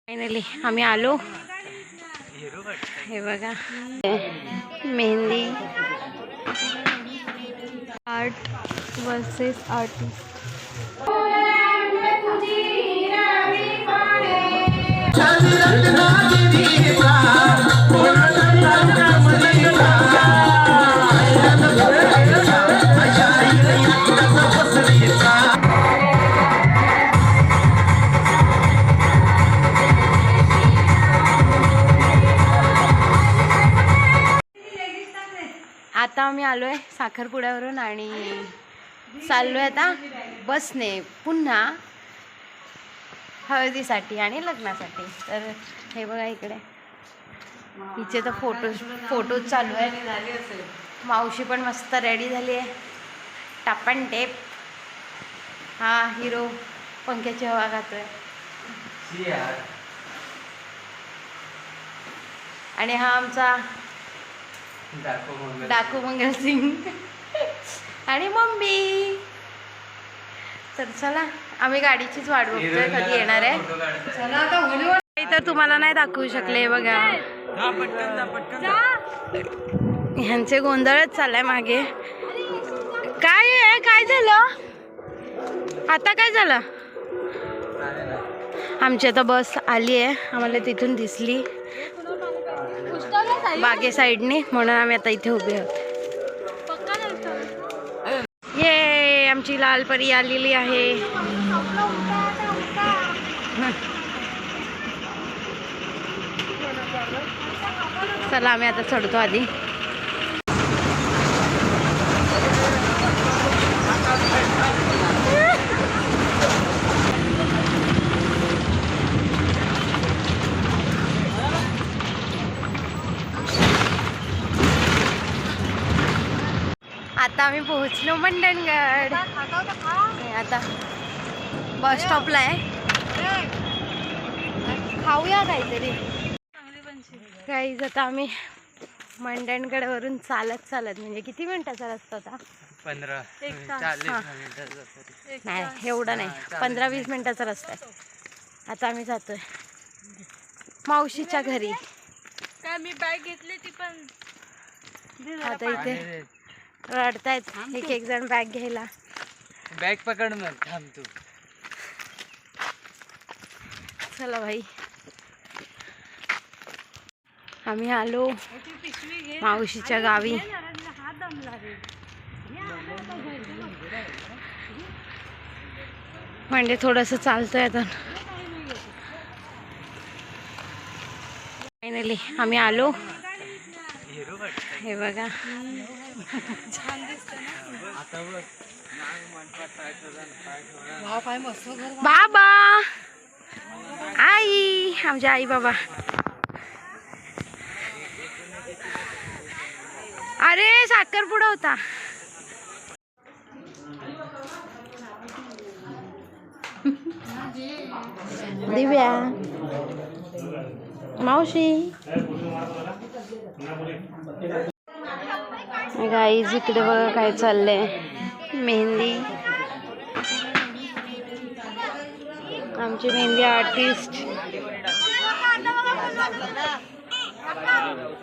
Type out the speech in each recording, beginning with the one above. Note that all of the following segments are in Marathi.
फायनली आम्ही आलो। हे बघा मेहंदी आर्ट वर्सेस आर्टिस्ट। आता आम्ही आलोय साखरपुड्यावरून आणि चाललोय आता बसने पुन्हा हळदीसाठी आणि लग्नासाठी। तर हे बघा इकडे हिचे तर फोटोज चालू आहे। मावशी पण मस्त रेडी झाली आहे टाप अँड टेप। हा हिरो पंख्याची हवा खातोय आणि हा आमचा डाकू मंगल सिंग आणि मम्मी। तर चला आम्ही गाडीचीच वाट बघतोय कधी येणार आहे। चला आता तर तुम्हाला नाही दाखवू शकले बघा ह्यांचे गोंधळच चाललाय मागे। काय आहे काय झालं आता काय झालं? आमची आता बस आली आहे आम्हाला तिथून दिसली बागे साईडने म्हणून आम्ही आता इथे उभे आहोत। ये आमची लाल परी आलेली आहे। चला आम्ही आता चढतो आधी। आता आम्ही पोहोचलो मंडणगड। आता बस स्टॉपला आहे खाऊया काहीतरी गाईज। आता आम्ही मंडणगडवरून चालत म्हणजे किती मिनिटाचा रस्ता होता? 15-40 नाही एवढं नाही 15-20 मिनिटाचा रस्ता आहे। आता आम्ही जातोय मावशीच्या घरी। काय मी बॅग घेतली ती पण आता इथे रडतायत एक जण बॅग घ्यायला। बॅग पकड मग थांब तू। चला भाई आम्ही आलो मावशीच्या गावी। म्हणजे थोडस चालतोय आता। फायनली आम्ही आलो। हे बघा बाबा आई आमच्या आई बाबा। अरे साखरपुडा होता। दिव्या मावशी गाईज इकडे बघा काय चाललंय। मेहंदी आमची मेहंदी आर्टिस्ट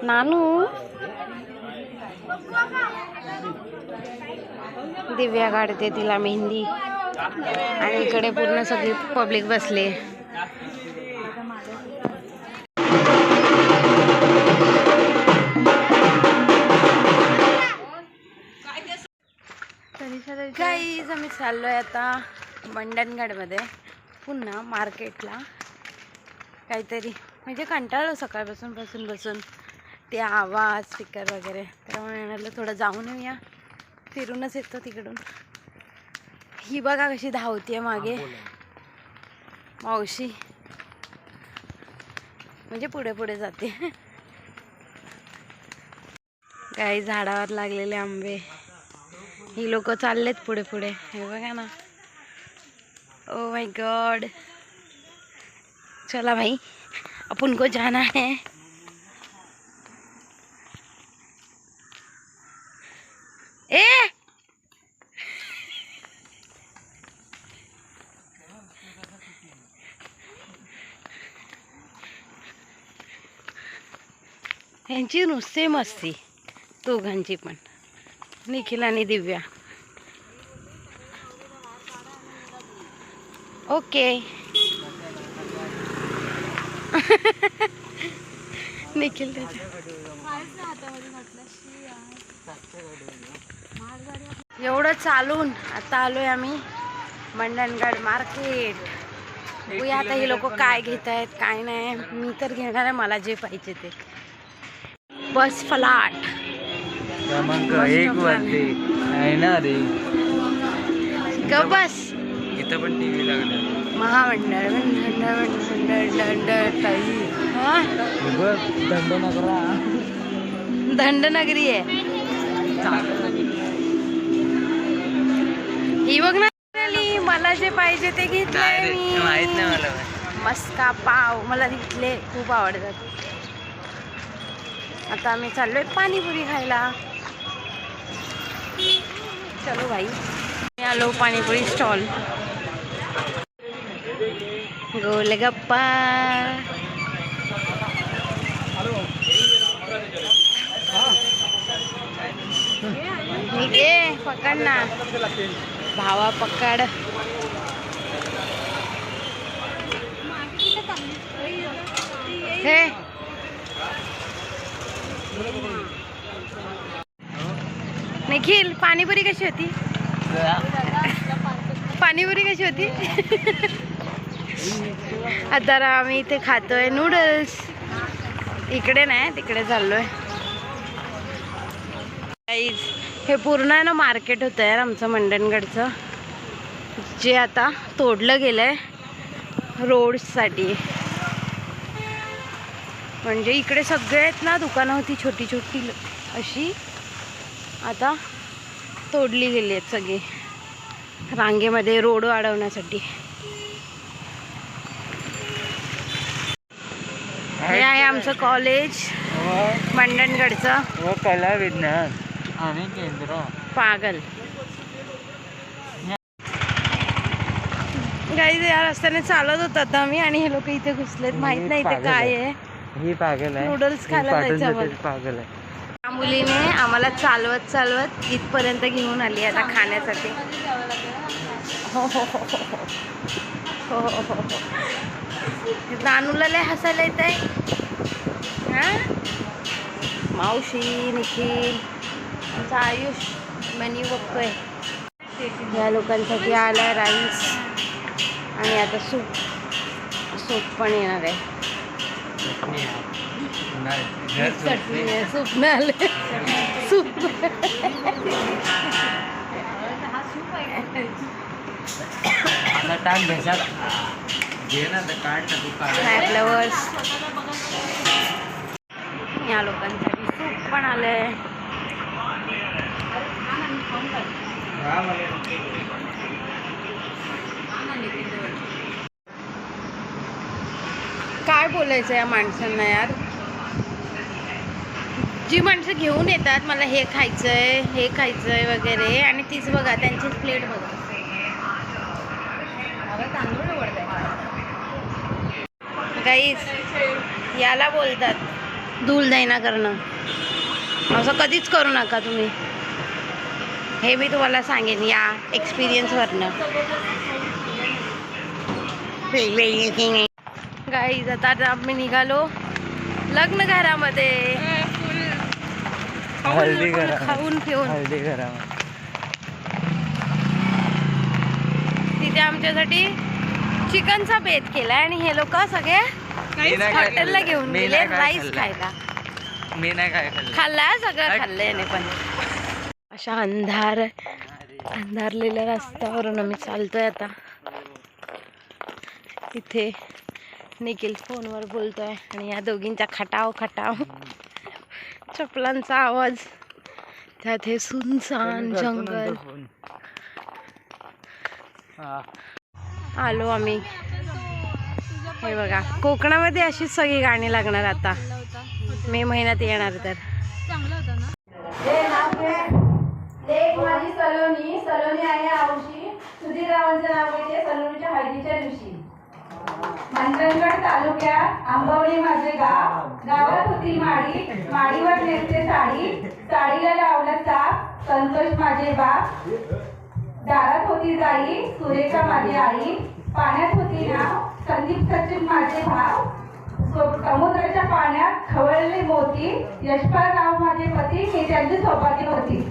नानू। दिव्या काढते तिला मेहंदी आणि इकडे पूर्ण सगळी पब्लिक बसली। गाईज आम्ही चाललोय आता मंडणगडमध्ये पुन्हा मार्केटला काहीतरी म्हणजे कंटाळलो सकाळपासून बसून ते आवाज स्पीकर वगैरे। त्यामुळे म्हणालं थोडं जाऊन येऊया फिरूनच येतो तिकडून। ही बघा कशी धावतीये मागे मावशी म्हणजे पुढे जाते। काही झाडावर लागलेले आंबे ही लोक चाललेत पुढे हे बघा ना। ओ माय गॉड चला भाई अपन को जाना है। ए ह्यांची नुसती मस्ती, दोघांची पण, निखिल आणि दिव्या. ओके. निखिल एवढं चालून आता आलोय आम्ही मंडणगड मार्केट. बघूया आता हे लोक काय घेत आहेत काय नाही. मी तर घेणार आहे मला जे पाहिजे ते. बस फलाट क्रमांक 1 वरती आहे ना रे. ग बस. इथं पण टीव्ही लागला. महामंडळ दंडनगरी आहे ही. बघ ना मला जे पाहिजे ते घेतले मी. माहित नाही मला. मस्का पाव मला घेतले, खूप आवडतात. आता आम्ही चाललोय पाणीपुरी खायला. चलो भाई. मी आलो पाणीपुरी स्टॉल. गोलगप्पा. घे पकड ना भावा, पकड. हे निखिल पाणीपुरी कशी होती? पाणीपुरी कशी होती? आता आम्ही इथे खातोय नूडल्स. इकडे नाही तिकडे चाललोय. हे पूर्ण आहे ना मार्केट होतं यार आमचं मंडणगडचं, जे आता तोडलं गेलंय रोड्ससाठी. म्हणजे इकडे सगळे आहेत ना दुकानं होती छोटी छोटी अशी, आता तोडली गेली आहेत सगळी रांगेमध्ये रोड वाढवण्यासाठी. हे आहे आमचं कॉलेज मंडणगडचं. व कला विज्ञान आणि केंद्र. पागल गाईज या रस्त्याने चालत होत आता आम्ही आणि हे लोक इथे घुसलेत. माहित नाही इथे काय आहे. ही पागल आहे. नूडल्स खायला जायचं. पागल आहे. त्या मुलीने आम्हाला चालवत चालवत इथपर्यंत घेऊन आली आता खाण्यासाठी. हो हो हो हो हो हो हो. नानूला लय हसायला येत आहे. हां मावशी, निखिल, आमचा आयुष मेन्यू बघतोय. या लोकांसाठी आला राईस आणि आता सूप पण येणार आहे. चटणी आहे, सूप नाही आले. सूप आता टाक भेसात घे ना. काढ ना तू. काढ फ्लवर्स. या लोकांसाठी सूप पण आलंय. काय बोलायचं या माणसांना यार. जी माणसं घेऊन येतात मला हे खायचंय हे खायचंय वगैरे, आणि तीच बघा त्यांचीच प्लेट बघा. गाईस याला बोलतात धूलदैना करणं. असं कधीच करू नका तुम्ही. हे मी तुम्हाला सांगेन या एक्सपिरियन्सवरनं. गाईज आता आम्ही निघालो लग्न घरामध्ये. हल्दी करा. खाऊन पिऊन हल्दी करा. तिथे आमच्यासाठी चिकनचा बेत केलाय आणि हे लोक सगळे हॉटेलला घेऊन गेले राईस खायला. मी नाही काय खाल्ला सगळं खाल्लंय याने पण. अशा अंधारलेल्या रस्त्यावरून आम्ही चालतोय आता. इथे निखिल फोनवर बोलतोय आणि या दोघींचा खटाव चपलांचा आवाज. त्यात हे सुनसान जंगल. आलो आम्ही. हे बघा कोकणामध्ये अशीच सगळी गाणी लागणार आता मे महिन्यात येणार. तर माझी सलोनी आहे. आवशी सुधीर रावांचं नाव घेते. सलोनीच्या हळदीच्या दिवशी मंडणगड तालुक्यात आंबवली माझे गाव, गावात होती माडी, माडीवर नेसते साडी, साडीला लावलं चाप, संतोष माझे बाप. दारात होती जाई, सुरेखा माझी आई, पाण्यात होती नाव, संदीप सचिन माझे भाव. समुद्राच्या पाण्यात खवळले मोती, यशपाल राव माझे पती, हे त्यांची सौभाग्य होती.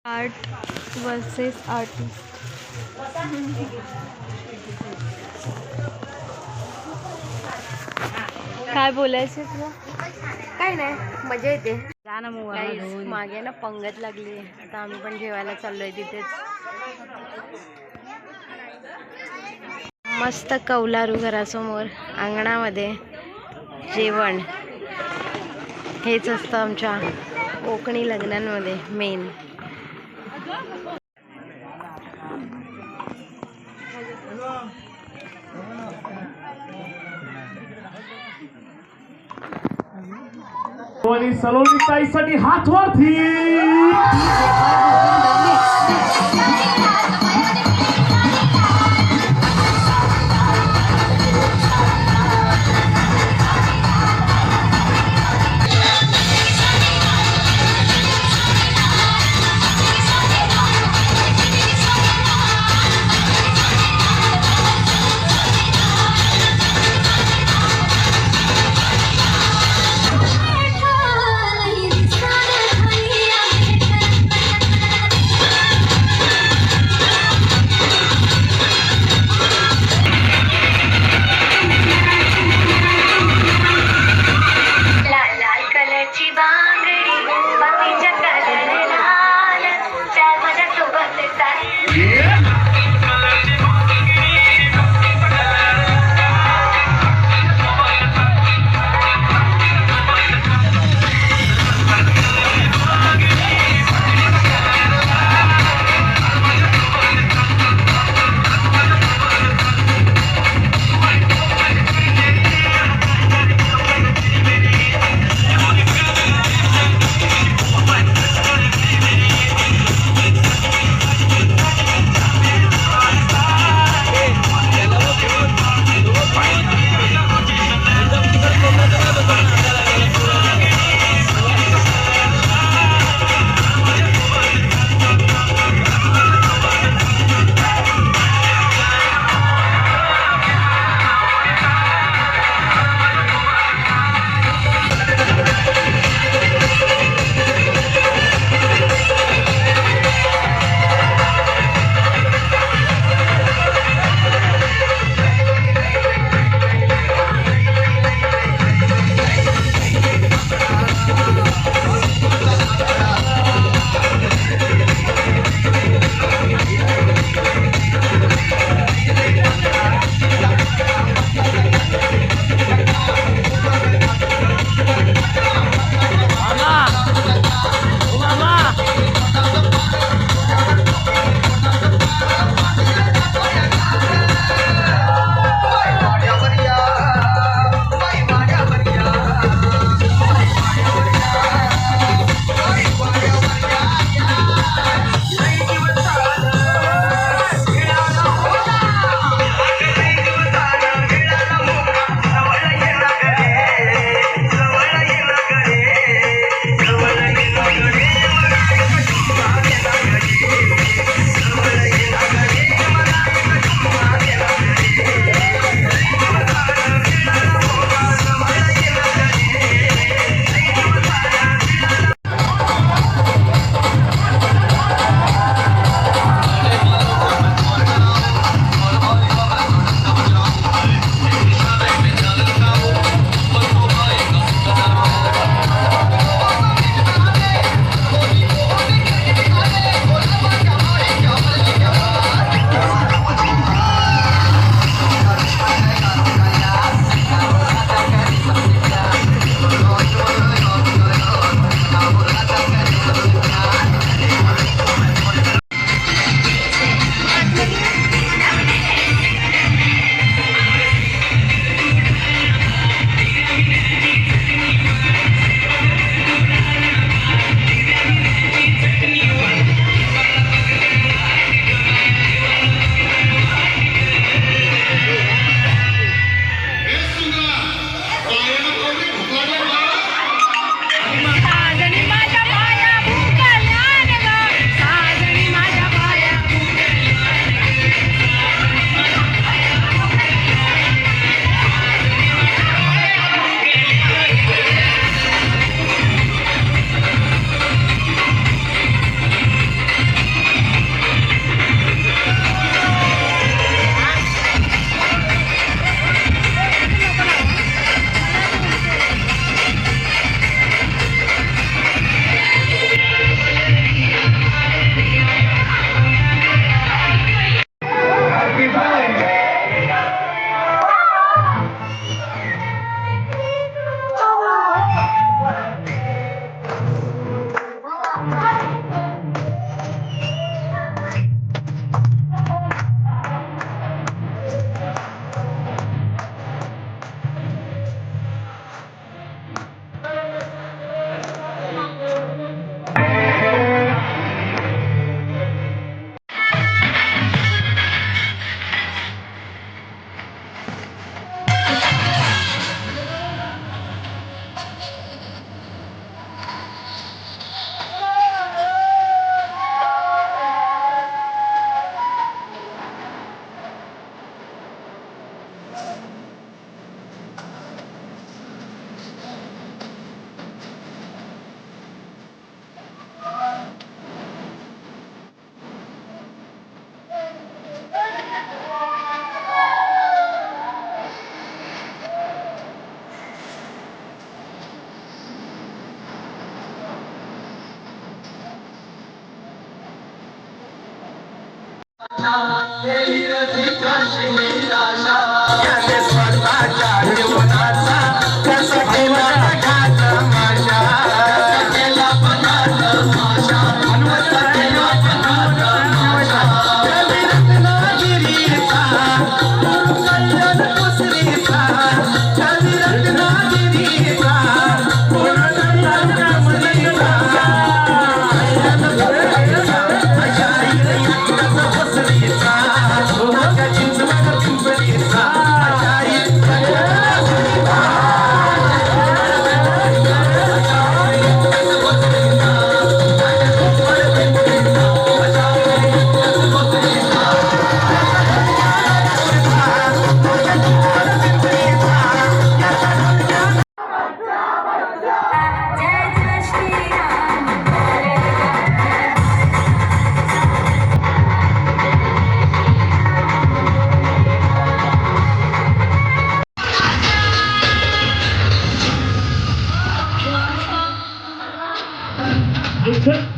Art versus artist. काय बोलायचं तुला? काय नाही, मजा येते. जा ना मग. Guys, मागे ना पंगत लागली, आता आम्ही पण जेवायला चाललोय तिथेच. मस्त कौलारू घरासमोर अंगणामध्ये जेवण. हेच असतं आमच्या कोकणी लग्नांमध्ये मेन. आणि सलोनी ताईसाठी हात वरती.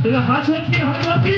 त्याला हात वरती हात वरती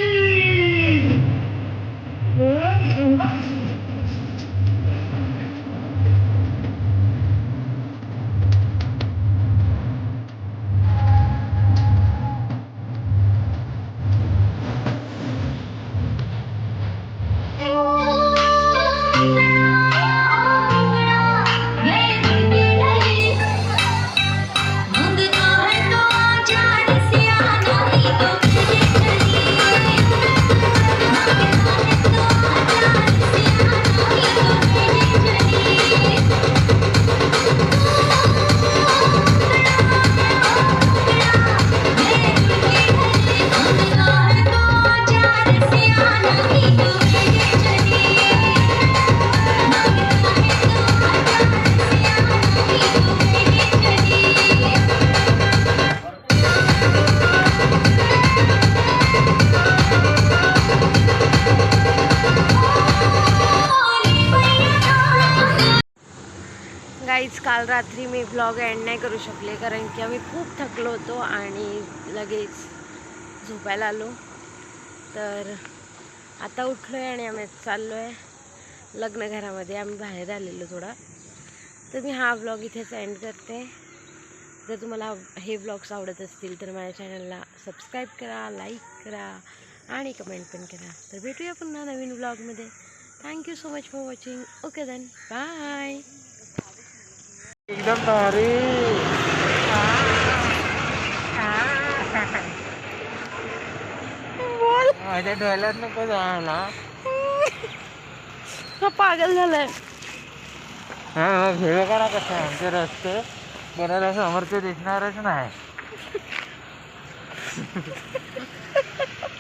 गाईज काल रात्री मी ब्लॉग एंड नाही करू शकले कारण की आम्ही खूप थकलो होतो आणि लगेच झोपायला आलो. तर आता उठलो आहे आणि आम्ही चाललो आहे लग्नघरामध्ये. आम्ही बाहेर आलेलो थोडा. तर मी हा ब्लॉग इथेच एंड करते. जर तुम्हाला हे ब्लॉग्स आवडत असतील तर माझ्या चॅनलला सबस्क्राईब करा, लाईक करा आणि कमेंट पण करा. तर भेटूया पुन्हा नवीन ब्लॉगमध्ये. Thank you so much for watching. Okay then bye. एकदम भारी. माझ्या डोळ्यात नको जायला. हा पागल झालाय. हा भेळ करा कसं आमचे रस्ते कोणाला समोरचे दिसणारच नाही.